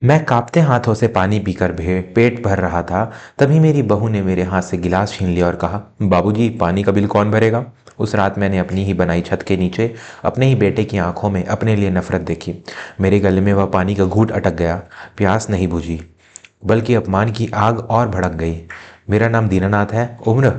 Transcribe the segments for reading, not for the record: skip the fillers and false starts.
मैं कांपते हाथों से पानी पीकर पेट भर रहा था। तभी मेरी बहू ने मेरे हाथ से गिलास छीन लिया और कहा, बाबूजी, पानी का बिल कौन भरेगा? उस रात मैंने अपनी ही बनाई छत के नीचे अपने ही बेटे की आंखों में अपने लिए नफरत देखी। मेरे गले में वह पानी का घूंट अटक गया। प्यास नहीं बुझी, बल्कि अपमान की आग और भड़क गई। मेरा नाम दीनानाथ है, उम्र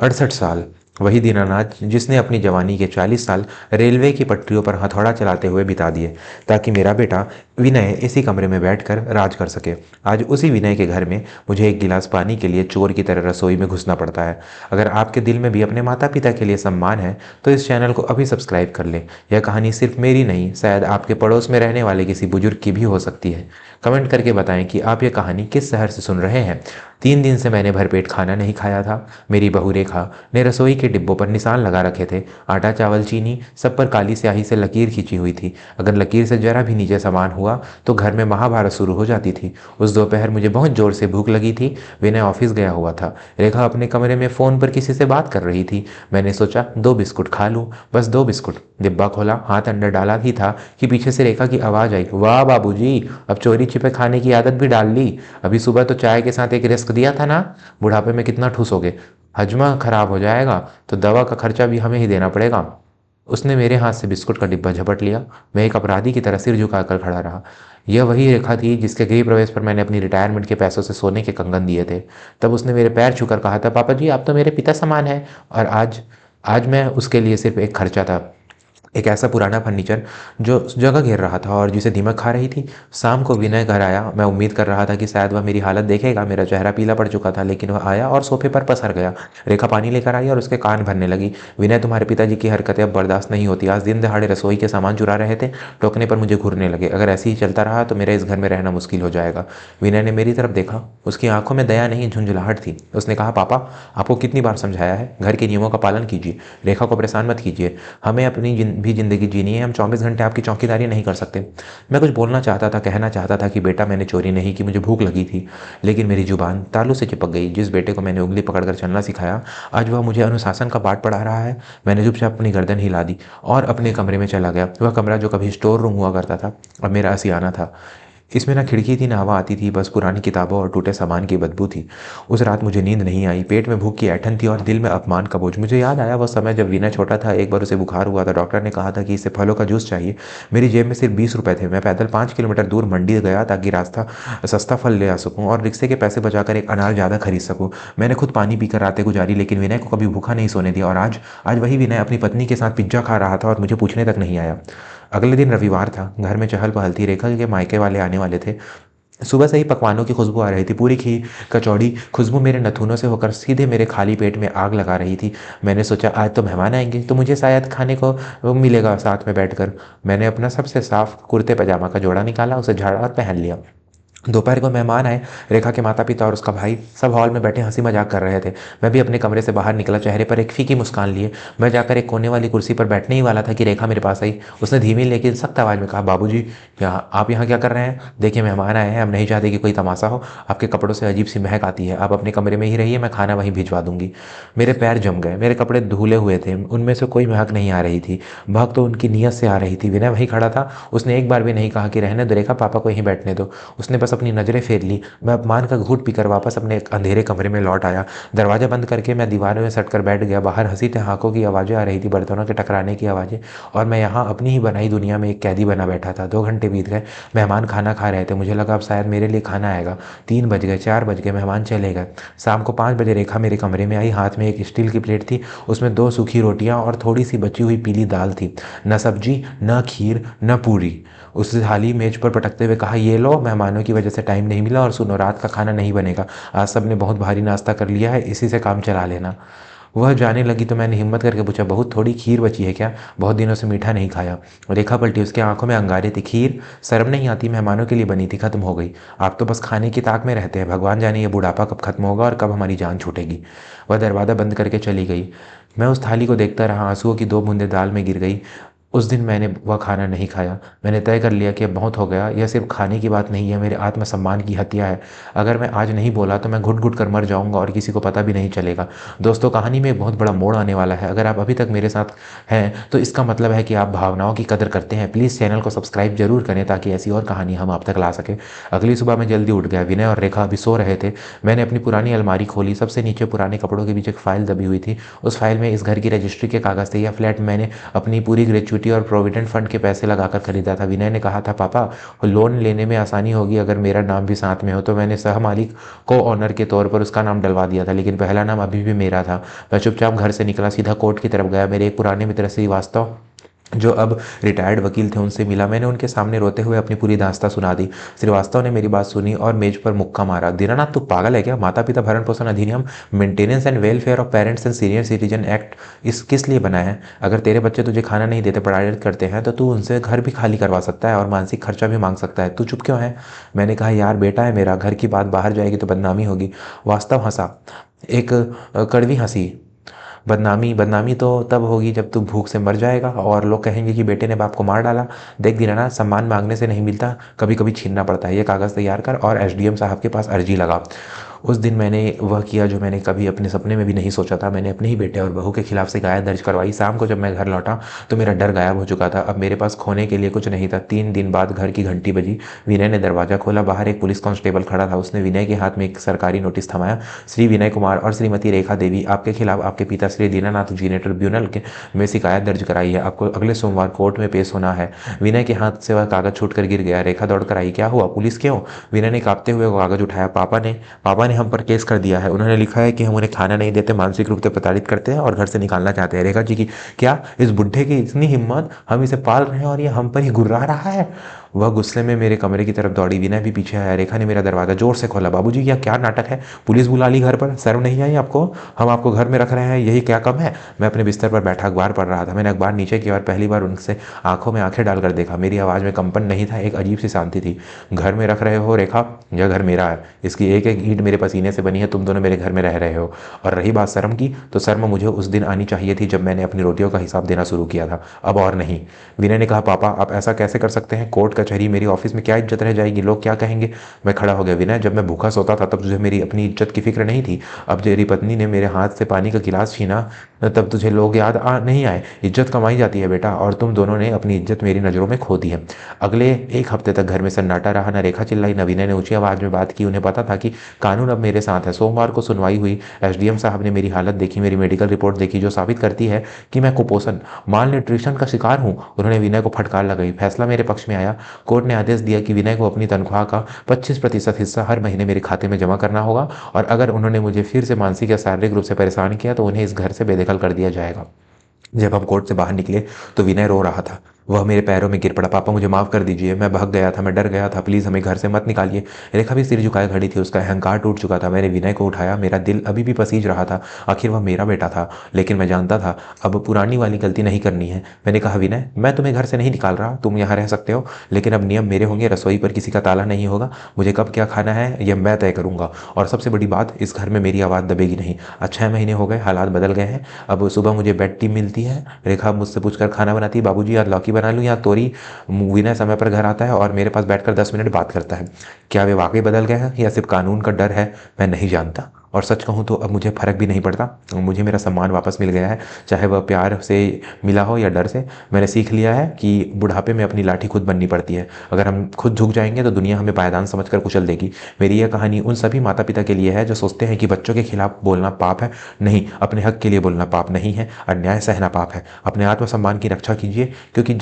68 साल। वही दीनानाथ जिसने अपनी जवानी के 40 साल रेलवे की पटरियों पर हथौड़ा चलाते हुए बिता दिए, ताकि मेरा बेटा विनय इसी कमरे में बैठकर राज कर सके। आज उसी विनय के घर में मुझे एक गिलास पानी के लिए चोर की तरह रसोई में घुसना पड़ता है। अगर आपके दिल में भी अपने माता पिता के लिए सम्मान है तो इस चैनल को अभी सब्सक्राइब कर लें। यह कहानी सिर्फ मेरी नहीं, शायद आपके पड़ोस में रहने वाले किसी बुजुर्ग की भी हो सकती है। कमेंट करके बताएं कि आप ये कहानी किस शहर से सुन रहे हैं। 3 दिन से मैंने भरपेट खाना नहीं खाया था। मेरी बहू रेखा ने रसोई के डिब्बों पर निशान लगा रखे थे। आटा, चावल, चीनी, सब पर काली स्याही से लकीर खींची हुई थी। अगर लकीर से जरा भी नीचे सामान हुआ तो घर में महाभारत शुरू हो जाती थी। उस दोपहर मुझे बहुत जोर से भूख लगी थी। विनय ऑफिस गया हुआ था। रेखा अपने कमरे में फ़ोन पर किसी से बात कर रही थी। मैंने सोचा 2 बिस्कुट खा लूँ, बस 2 बिस्कुट। डिब्बा खोला, हाथ अंदर डाला ही था कि पीछे से रेखा की आवाज़ आई, वाह बाबूजी, अब चोरी छिपे खाने की आदत भी डाल ली। अभी सुबह तो चाय के साथ एक रिस्क दिया था ना, बुढ़ापे में कितना ठूसोगे, हजमा खराब हो जाएगा तो दवा का खर्चा भी हमें ही देना पड़ेगा। उसने मेरे हाथ से बिस्कुट का डिब्बा झपट लिया। मैं एक अपराधी की तरह सिर झुकाकर खड़ा रहा। यह वही रेखा थी जिसके गृह प्रवेश पर मैंने अपनी रिटायरमेंट के पैसों से सोने के कंगन दिए थे। तब उसने मेरे पैर छूकर कहा था, पापा जी, आप तो मेरे पिता समान हैं। और आज आज मैं उसके लिए सिर्फ एक खर्चा था। एक ऐसा पुराना फर्नीचर जो जगह घेर रहा था और जिसे दीमक खा रही थी। शाम को विनय घर आया। मैं उम्मीद कर रहा था कि शायद वह मेरी हालत देखेगा। मेरा चेहरा पीला पड़ चुका था, लेकिन वह आया और सोफे पर पसर गया। रेखा पानी लेकर आई और उसके कान भरने लगी। विनय, तुम्हारे पिताजी की हरकतें अब बर्दाश्त नहीं होती। आज दिन दहाड़े रसोई के सामान चुरा रहे थे। टोकने पर मुझे घूरने लगे। अगर ऐसे ही चलता रहा तो मेरा इस घर में रहना मुश्किल हो जाएगा। विनय ने मेरी तरफ देखा। उसकी आंखों में दया नहीं, झुंझुलाहट थी। उसने कहा, पापा, आपको कितनी बार समझाया है, घर के नियमों का पालन कीजिए। रेखा को परेशान मत कीजिए। हमें अपनी भी ज़िंदगी जीनी है। हम 24 घंटे आपकी चौकीदारी नहीं कर सकते। मैं कुछ बोलना चाहता था, कहना चाहता था कि बेटा, मैंने चोरी नहीं की, मुझे भूख लगी थी। लेकिन मेरी जुबान तालू से चिपक गई। जिस बेटे को मैंने उंगली पकड़कर चलना सिखाया, आज वह मुझे अनुशासन का पाठ पढ़ा रहा है। मैंने चुपचाप अपनी गर्दन हिला दी और अपने कमरे में चला गया। वह कमरा जो कभी स्टोर रूम हुआ करता था, अब मेरा असियाना था। इसमें ना खिड़की थी, ना हवा आती थी, बस पुरानी किताबों और टूटे सामान की बदबू थी। उस रात मुझे नींद नहीं आई। पेट में भूख की ऐंठन थी और दिल में अपमान का बोझ। मुझे याद आया वह समय जब विनय छोटा था। एक बार उसे बुखार हुआ था। डॉक्टर ने कहा था कि इसे फलों का जूस चाहिए। मेरी जेब में सिर्फ 20 रुपए थे। मैं पैदल 5 किलोमीटर दूर मंडी गया ताकि रास्ता सस्ता फल ले आ सकूं और रिक्शे के पैसे बचाकर एक अनार ज़्यादा खरीद सकूं। मैंने खुद पानी पीकर रातें गुजारी, लेकिन विनय को कभी भूखा नहीं सोने दिया। और आज आज वही विनय अपनी पत्नी के साथ पिज्जा खा रहा था और मुझे पूछने तक नहीं आया। अगले दिन रविवार था। घर में चहल पहल थी। रेखा के मायके वाले आने वाले थे। सुबह से ही पकवानों की खुशबू आ रही थी। पूरी खीर, कचौड़ी, खुशबू मेरे नथुनों से होकर सीधे मेरे खाली पेट में आग लगा रही थी। मैंने सोचा आज तो मेहमान आएंगे तो मुझे शायद खाने को मिलेगा साथ में बैठकर। मैंने अपना सबसे साफ कुर्ते पजामा का जोड़ा निकाला, उसे झाड़ा और पहन लिया। दोपहर को मेहमान आए। रेखा के माता पिता और उसका भाई सब हॉल में बैठे हंसी मजाक कर रहे थे। मैं भी अपने कमरे से बाहर निकला, चेहरे पर एक फीकी मुस्कान लिए। मैं जाकर एक कोने वाली कुर्सी पर बैठने ही वाला था कि रेखा मेरे पास आई। उसने धीमी लेकिन सख्त आवाज़ में कहा, बाबूजी, यहाँ आप यहाँ क्या कर रहे हैं? देखिए, मेहमान आए हैं, हम नहीं चाहते कि कोई तमाशा हो। आपके कपड़ों से अजीब सी महक आती है। आप अपने कमरे में ही रहिए, मैं खाना वहीं भिजवा दूंगी। मेरे पैर जम गए। मेरे कपड़े धुले हुए थे, उनमें से कोई महक नहीं आ रही थी। महक तो उनकी नीयत से आ रही थी। विनय वहीं खड़ा था। उसने एक बार भी नहीं कहा कि रहने दो रेखा, पापा को यहीं बैठने दो। उसने बस अपनी नज़रें फेर ली। मैं अपमान का घूंट पीकर वापस अपने एक अंधेरे कमरे में लौट आया। दरवाजा बंद करके मैं दीवार में सटकर बैठ गया। बाहर हंसी ठहाकों की आवाज़ें आ रही थी, बर्तनों के टकराने की आवाज़ें। और मैं यहाँ अपनी ही बनाई दुनिया में एक कैदी बना बैठा था। 2 घंटे बीत गए। मेहमान खाना खा रहे थे। मुझे लगा अब शायद मेरे लिए खाना आएगा। 3 बज गए, 4 बज गए, मेहमान चले गए। शाम को 5 बजे रेखा मेरे कमरे में आई। हाथ में एक स्टील की प्लेट थी। उसमें 2 सूखी रोटियां और थोड़ी सी बची हुई पीली दाल थी। न सब्जी, न खीर, न पूरी। उस थाली मेज पर पटकते हुए कहा, ये लो, मेहमानों की वजह से टाइम नहीं मिला और सुनो, रात का खाना नहीं बनेगा। आज सब ने बहुत भारी नाश्ता कर लिया है, इसी से काम चला लेना। वह जाने लगी तो मैंने हिम्मत करके पूछा, बहुत थोड़ी खीर बची है क्या? बहुत दिनों से मीठा नहीं खाया। रेखा पलटी। उसके आंखों में अंगारे थी। खीर? शर्म नहीं आती? मेहमानों के लिए बनी थी, खत्म हो गई। आप तो बस खाने की ताक में रहते हैं। भगवान जाने ये बुढ़ापा कब खत्म होगा और कब हमारी जान छूटेगी। वह दरवाज़ा बंद करके चली गई। मैं उस थाली को देखता रहा। आंसुओं की 2 बूंदें दाल में गिर गई। उस दिन मैंने वह खाना नहीं खाया। मैंने तय कर लिया कि अब बहुत हो गया, यह सिर्फ खाने की बात नहीं है, मेरे आत्मसम्मान की हत्या है। अगर मैं आज नहीं बोला तो मैं घुट घुट कर मर जाऊंगा और किसी को पता भी नहीं चलेगा। दोस्तों, कहानी में एक बहुत बड़ा मोड़ आने वाला है। अगर आप अभी तक मेरे साथ हैं तो इसका मतलब है कि आप भावनाओं की कदर करते हैं। प्लीज़ चैनल को सब्सक्राइब जरूर करें ताकि ऐसी और कहानी हम आप तक ला सकें। अगली सुबह मैं जल्दी उठ गया। विनय और रेखा अभी सो रहे थे। मैंने अपनी पुरानी अलमारी खोली। सबसे नीचे पुराने कपड़ों के बीच एक फाइल दबी हुई थी। उस फाइल में इस घर की रजिस्ट्री के कागज़ थे। यह फ्लैट मैंने अपनी पूरी ग्रेच्युटी और प्रोविडेंट फंड के पैसे लगाकर खरीदा था। विनय ने कहा था, पापा लोन लेने में आसानी होगी अगर मेरा नाम भी साथ में हो। तो मैंने सह मालिक को ऑनर के तौर पर उसका नाम डलवा दिया था, लेकिन पहला नाम अभी भी मेरा था। मैं चुपचाप घर से निकला, सीधा कोर्ट की तरफ गया। मेरे एक पुराने मित्र श्रीवास्तव जो अब रिटायर्ड वकील थे उनसे मिला। मैंने उनके सामने रोते हुए अपनी पूरी दास्तां सुना दी। श्रीवास्तव ने मेरी बात सुनी और मेज पर मुक्का मारा। दीनानाथ, तू पागल है क्या? माता पिता भरण पोषण अधिनियम, maintenance and welfare of parents and senior citizen act इस किस लिए बना है? अगर तेरे बच्चे तुझे खाना नहीं देते, पढ़ाई करते हैं, तो तू उनसे घर भी खाली करवा सकता है और मानसिक खर्चा भी मांग सकता है। तू चुप क्यों है? मैंने कहा, यार बेटा है मेरा, घर की बात बाहर जाएगी तो बदनामी होगी। वास्तव हंसा, एक कड़वी हंसी। बदनामी बदनामी तो तब होगी जब तू भूख से मर जाएगा और लोग कहेंगे कि बेटे ने बाप को मार डाला। देख दीनानाथ, सम्मान मांगने से नहीं मिलता, कभी कभी छीनना पड़ता है। ये कागज़ तैयार कर और एसडीएम साहब के पास अर्जी लगा। उस दिन मैंने वह किया जो मैंने कभी अपने सपने में भी नहीं सोचा था। मैंने अपने ही बेटे और बहू के खिलाफ शिकायत दर्ज करवाई। शाम को जब मैं घर लौटा तो मेरा डर गायब हो चुका था। अब मेरे पास खोने के लिए कुछ नहीं था। 3 दिन बाद घर की घंटी बजी। विनय ने दरवाजा खोला। बाहर एक पुलिस कांस्टेबल खड़ा था। उसने विनय के हाथ में एक सरकारी नोटिस थमाया। श्री विनय कुमार और श्रीमती रेखा देवी, आपके खिलाफ आपके पिता श्री दीनानाथ जी ने ट्रिब्यूनल में शिकायत दर्ज कराई है। आपको अगले सोमवार कोर्ट में पेश होना है। विनय के हाथ से वह कागज छूटकर गिर गया। रेखा दौड़कर आई। क्या हुआ? पुलिस क्यों? विनय ने कांपते हुए कागज उठाया। पापा ने हम पर केस कर दिया है। उन्होंने लिखा है कि हम उन्हें खाना नहीं देते, मानसिक रूप से प्रताड़ित करते हैं और घर से निकालना चाहते हैं। रेखा जी की, क्या इस बुढ़े की इतनी हिम्मत? हम इसे पाल रहे हैं और ये हम पर ही गुर्रा रहा है। वह गुस्से में मेरे कमरे की तरफ दौड़ी। विनय भी पीछे आया। रेखा ने मेरा दरवाजा जोर से खोला। बाबूजी, यह क्या नाटक है? पुलिस बुला ली घर पर? शर्म नहीं आई आपको? हम आपको घर में रख रहे हैं, यही क्या कम है? मैं अपने बिस्तर पर बैठा अखबार पढ़ रहा था। मैंने अखबार नीचे किया और पहली बार उनसे आंखों में आंखें डालकर देखा। मेरी आवाज़ में कंपन नहीं था, एक अजीब सी शांति थी। घर में रख रहे हो रेखा? यह घर मेरा है। इसकी एक एक ईंट मेरे पसीने से बनी है। तुम दोनों मेरे घर में रह रहे हो। और रही बात शर्म की, तो शर्म मुझे उस दिन आनी चाहिए थी जब मैंने अपनी रोटियों का हिसाब देना शुरू किया था, अब और नहीं। विनय ने कहा, पापा आप ऐसा कैसे कर सकते हैं? कोर्ट कचहरी, मेरी ऑफिस में क्या इज्जत रह जाएगी? लोग क्या कहेंगे? मैं खड़ा हो गया। विनय, जब मैं भूखा सोता था तब तुझे मेरी अपनी इज्जत की फिक्र नहीं थी। अब तेरी पत्नी ने मेरे हाथ से पानी का गिलास छीना तब तुझे लोग याद नहीं आए? इज्जत कमाई जाती है बेटा, और तुम दोनों ने अपनी इज्जत मेरी नज़रों में खो दी है। अगले एक हफ्ते तक घर में सन्नाटा रहा। न रेखा चिल्लाई न विनय ने ऊंची आवाज़ में बात की। उन्हें पता था कि कानून अब मेरे साथ है। सोमवार को सुनवाई हुई। एसडीएम साहब ने मेरी हालत देखी, मेरी मेडिकल रिपोर्ट देखी जो साबित करती है कि मैं कुपोषण, माल न्यूट्रिशन का शिकार हूं। उन्होंने विनय को फटकार लगाई। फैसला मेरे पक्ष में आया। कोर्ट ने आदेश दिया कि विनय को अपनी तनख्वाह का 25% हिस्सा हर महीने मेरे खाते में जमा करना होगा और अगर उन्होंने मुझे फिर से मानसिक या शारीरिक रूप से परेशान किया तो उन्हें इस घर से बेदखल कर दिया जाएगा। जब हम कोर्ट से बाहर निकले तो विनय रो रहा था। वह मेरे पैरों में गिर पड़ा। पापा मुझे माफ़ कर दीजिए, मैं भाग गया था, मैं डर गया था, प्लीज़ हमें घर से मत निकालिए। रेखा भी सिर झुकाए खड़ी थी। उसका अहंकार टूट चुका था। मैंने विनय को उठाया। मेरा दिल अभी भी पसीज रहा था। आखिर वह मेरा बेटा था। लेकिन मैं जानता था अब पुरानी वाली गलती नहीं करनी है। मैंने कहा, विनय मैं तुम्हें घर से नहीं निकाल रहा, तुम यहाँ रह सकते हो, लेकिन अब नियम मेरे होंगे। रसोई पर किसी का ताला नहीं होगा। मुझे कब क्या खाना है यह मैं तय करूँगा। और सबसे बड़ी बात, इस घर में मेरी आवाज़ दबेगी नहीं। आज 6 महीने हो गए, हालात बदल गए हैं। अब सुबह मुझे बेड टी मिलती है। रेखा मुझसे पूछकर खाना बनाती है, बाबूजी आज लौकी बना लूँ या तोरी? विनय समय पर घर आता है और मेरे पास बैठकर 10 मिनट बात करता है। क्या वे वाकई बदल गए हैं या सिर्फ कानून का डर है? मैं नहीं जानता। और सच कहूँ तो अब मुझे फ़र्क भी नहीं पड़ता। मुझे मेरा सम्मान वापस मिल गया है, चाहे वह प्यार से मिला हो या डर से। मैंने सीख लिया है कि बुढ़ापे में अपनी लाठी खुद बननी पड़ती है। अगर हम खुद झुक जाएंगे तो दुनिया हमें पायदान समझकर कुचल देगी। मेरी यह कहानी उन सभी माता पिता के लिए है जो सोचते हैं कि बच्चों के खिलाफ बोलना पाप है। नहीं, अपने हक के लिए बोलना पाप नहीं है, अन्याय सहना पाप है। अपने आत्मसम्मान की रक्षा कीजिए, क्योंकि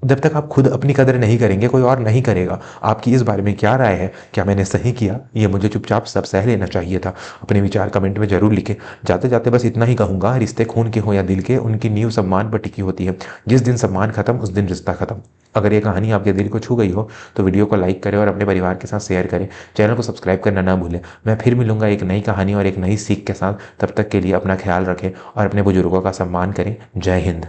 जब तक आप खुद अपनी कदर नहीं करेंगे कोई और नहीं करेगा। आपकी इस बारे में क्या राय है? क्या मैंने सही किया? ये मुझे चुपचाप सब सह लेना चाहिए था? अपने विचार कमेंट में जरूर लिखें। जाते जाते बस इतना ही कहूँगा, रिश्ते खून के हों या दिल के, उनकी नींव सम्मान पर टिकी होती है। जिस दिन सम्मान खत्म उस दिन रिश्ता खत्म। अगर ये कहानी आपके दिल को छू गई हो तो वीडियो को लाइक करें और अपने परिवार के साथ शेयर करें। चैनल को सब्सक्राइब करना ना भूलें। मैं फिर मिलूंगा एक नई कहानी और एक नई सीख के साथ। तब तक के लिए अपना ख्याल रखें और अपने बुजुर्गों का सम्मान करें। जय हिंद।